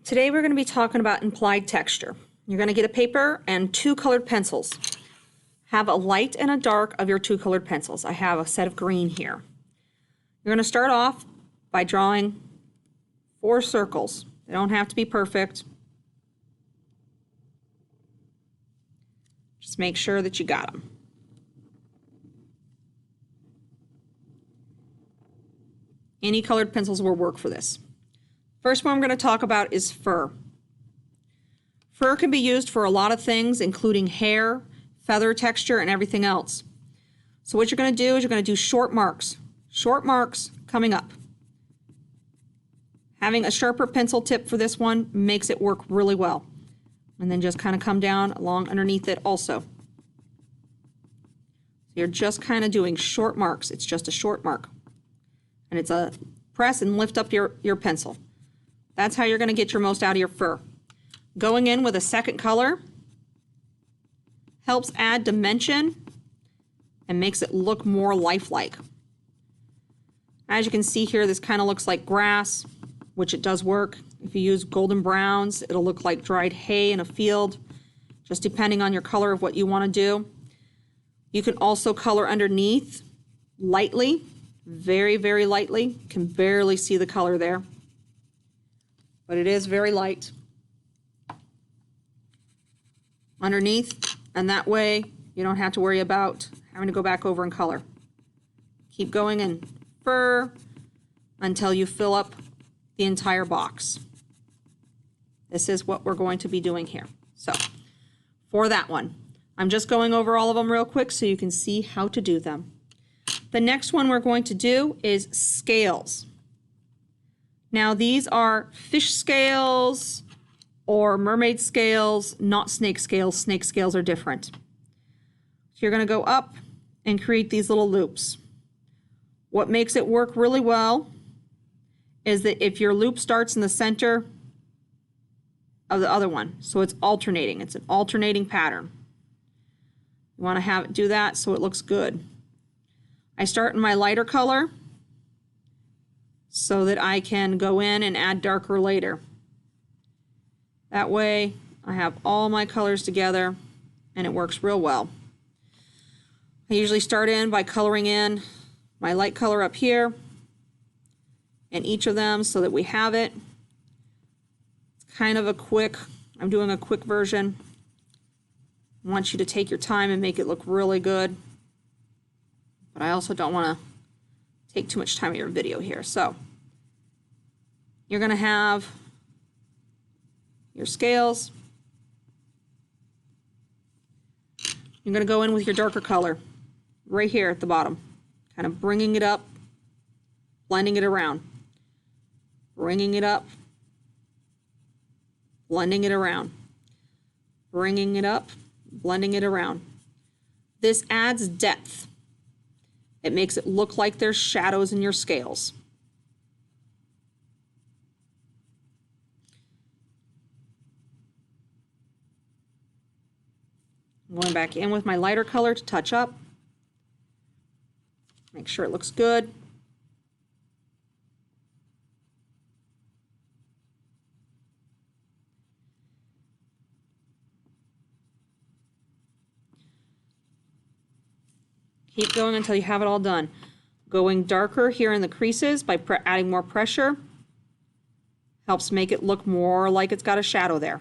Today we're going to be talking about implied texture. You're going to get a paper and two colored pencils. Have a light and a dark of your two colored pencils. I have a set of green here. You're going to start off by drawing 4 circles. They don't have to be perfect. Just make sure that you got them. Any colored pencils will work for this. First one I'm going to talk about is fur. Fur can be used for a lot of things, including hair, feather texture, and everything else. So what you're going to do is you're going to do short marks. Short marks coming up. Having a sharper pencil tip for this one makes it work really well. And then just kind of come down along underneath it also. So you're just kind of doing short marks. It's just a short mark. And it's a press and lift up your pencil. That's how you're going to get your most out of your fur. Going in with a second color helps add dimension and makes it look more lifelike. As you can see here, this kind of looks like grass, which it does work. If you use golden browns, it'll look like dried hay in a field, just depending on your color of what you want to do. You can also color underneath lightly, very, very lightly. You can barely see the color there, but it is very light underneath, and that way you don't have to worry about having to go back over and color. Keep going in fur until you fill up the entire box. This is what we're going to be doing here. So for that one, I'm just going over all of them real quick so you can see how to do them. The next one we're going to do is scales. Now these are fish scales or mermaid scales, not snake scales. Snake scales are different. So you're going to go up and create these little loops. What makes it work really well is that if your loop starts in the center of the other one, so it's alternating. It's an alternating pattern. You want to have it do that so it looks good. I start in my lighter color so that I can go in and add darker later. That way I have all my colors together and it works real well. I usually start in by coloring in my light color up here in each of them so that we have it. It's kind of a quick, I'm doing a quick version. I want you to take your time and make it look really good. But I also don't want to take too much time of your video here. So you're going to have your scales. You're going to go in with your darker color right here at the bottom, kind of bringing it up, blending it around, bringing it up, blending it around, bringing it up, blending it around. This adds depth. It makes it look like there's shadows in your scales. I'm going back in with my lighter color to touch up. Make sure it looks good. Keep going until you have it all done. Going darker here in the creases by adding more pressure helps make it look more like it's got a shadow there.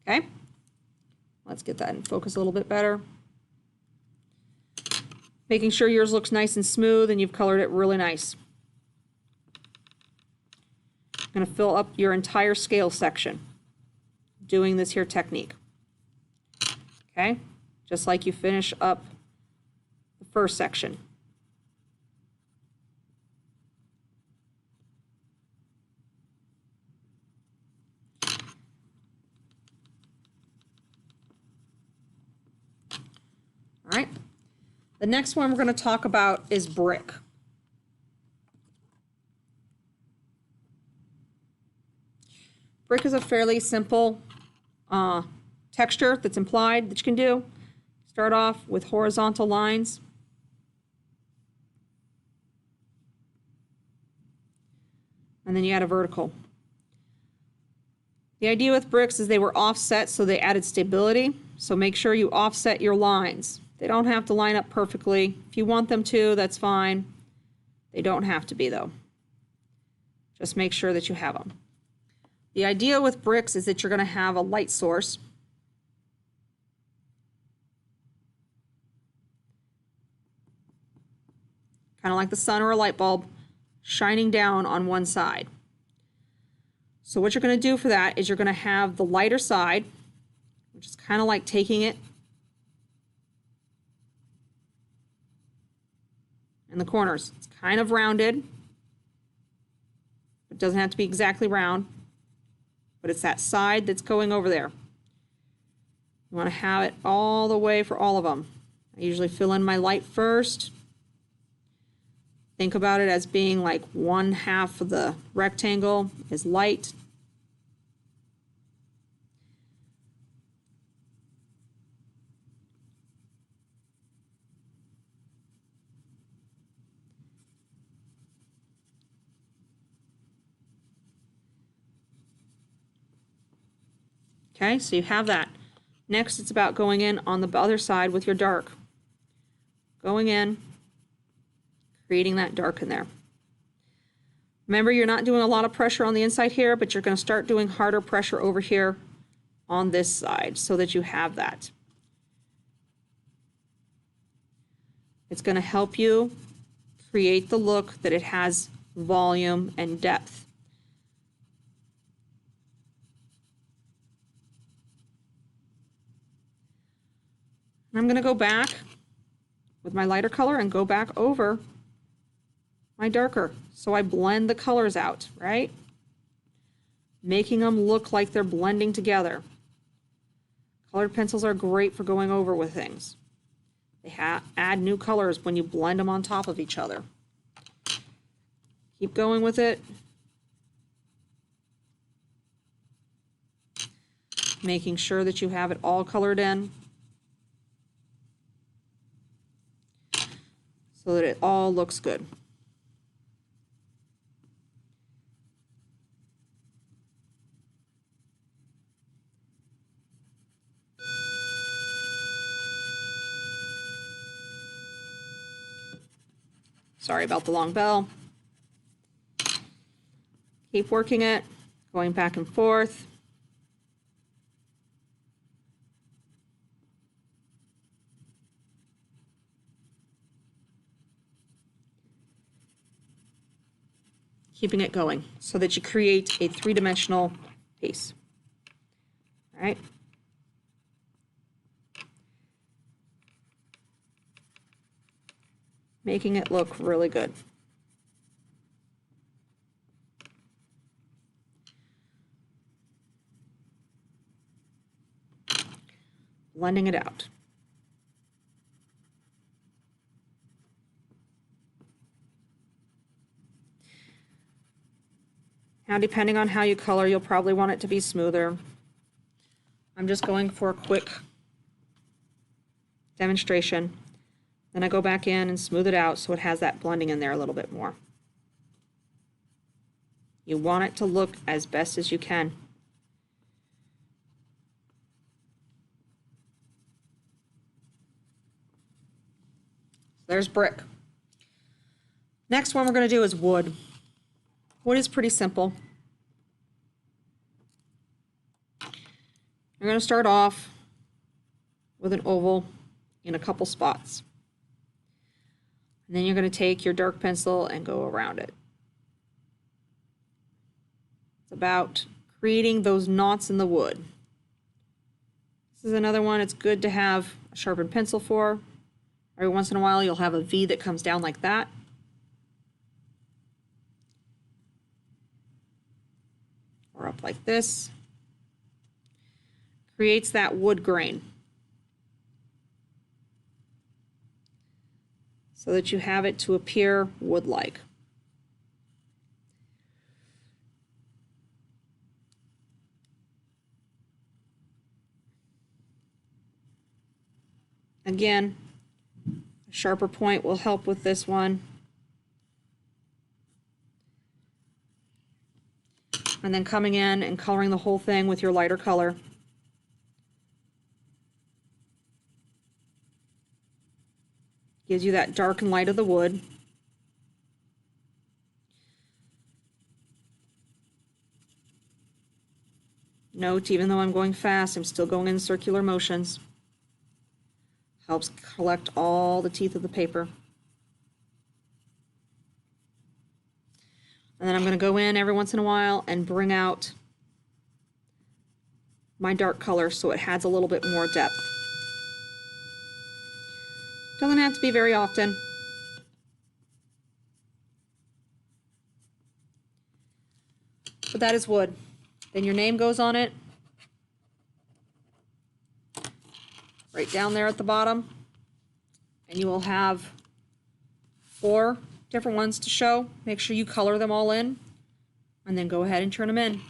Okay, let's get that in focus a little bit better. Making sure yours looks nice and smooth and you've colored it really nice. I'm going to fill up your entire scale section doing this here technique. Okay, just like you finish up the first section. All right, the next one we're going to talk about is brick. Brick is a fairly simple texture that's implied that you can do. Start off with horizontal lines. and then you add a vertical. The idea with bricks is they were offset, so they added stability. So make sure you offset your lines. They don't have to line up perfectly. If you want them to, that's fine. They don't have to be, though. Just make sure that you have them. The idea with bricks is that you're going to have a light source. Kind of like the sun or a light bulb, shining down on one side. So what you're going to do for that is you're going to have the lighter side, which is kind of like taking it in the corners. It's kind of rounded. It doesn't have to be exactly round, but it's that side that's going over there. You want to have it all the way for all of them. I usually fill in my light first. Think about it as being like 1/2 of the rectangle is light. Okay, so you have that. Next, it's about going in on the other side with your dark. Going in, creating that dark in there. Remember, you're not doing a lot of pressure on the inside here, but you're going to start doing harder pressure over here on this side so that you have that. It's going to help you create the look that it has volume and depth. I'm going to go back with my lighter color and go back over my darker. So I blend the colors out, right? Making them look like they're blending together. Colored pencils are great for going over with things. They add new colors when you blend them on top of each other. Keep going with it. Making sure that you have it all colored in, so that it all looks good. Sorry about the long bell. Keep working it, going back and forth. Keeping it going so that you create a three-dimensional piece. All right. Making it look really good. Blending it out. Now, depending on how you color, you'll probably want it to be smoother. I'm just going for a quick demonstration. Then I go back in and smooth it out so it has that blending in there a little bit more. You want it to look as best as you can. There's brick. Next one we're going to do is wood. Wood is pretty simple. You're going to start off with an oval in a couple spots. And then you're going to take your dark pencil and go around it. It's about creating those knots in the wood. This is another one it's good to have a sharpened pencil for. Every once in a while you'll have a V that comes down like that. Or up like this. Creates that wood grain. So that you have it to appear wood-like. Again, a sharper point will help with this one. And then coming in and coloring the whole thing with your lighter color. Gives you that dark and light of the wood. Note, even though I'm going fast, I'm still going in circular motions. Helps collect all the teeth of the paper. And then I'm going to go in every once in a while and bring out my dark color so it adds a little bit more depth. Doesn't have to be very often. But that is wood. Then your name goes on it. Right down there at the bottom. And you will have 4 different ones to show. Make sure you color them all in. And then go ahead and turn them in.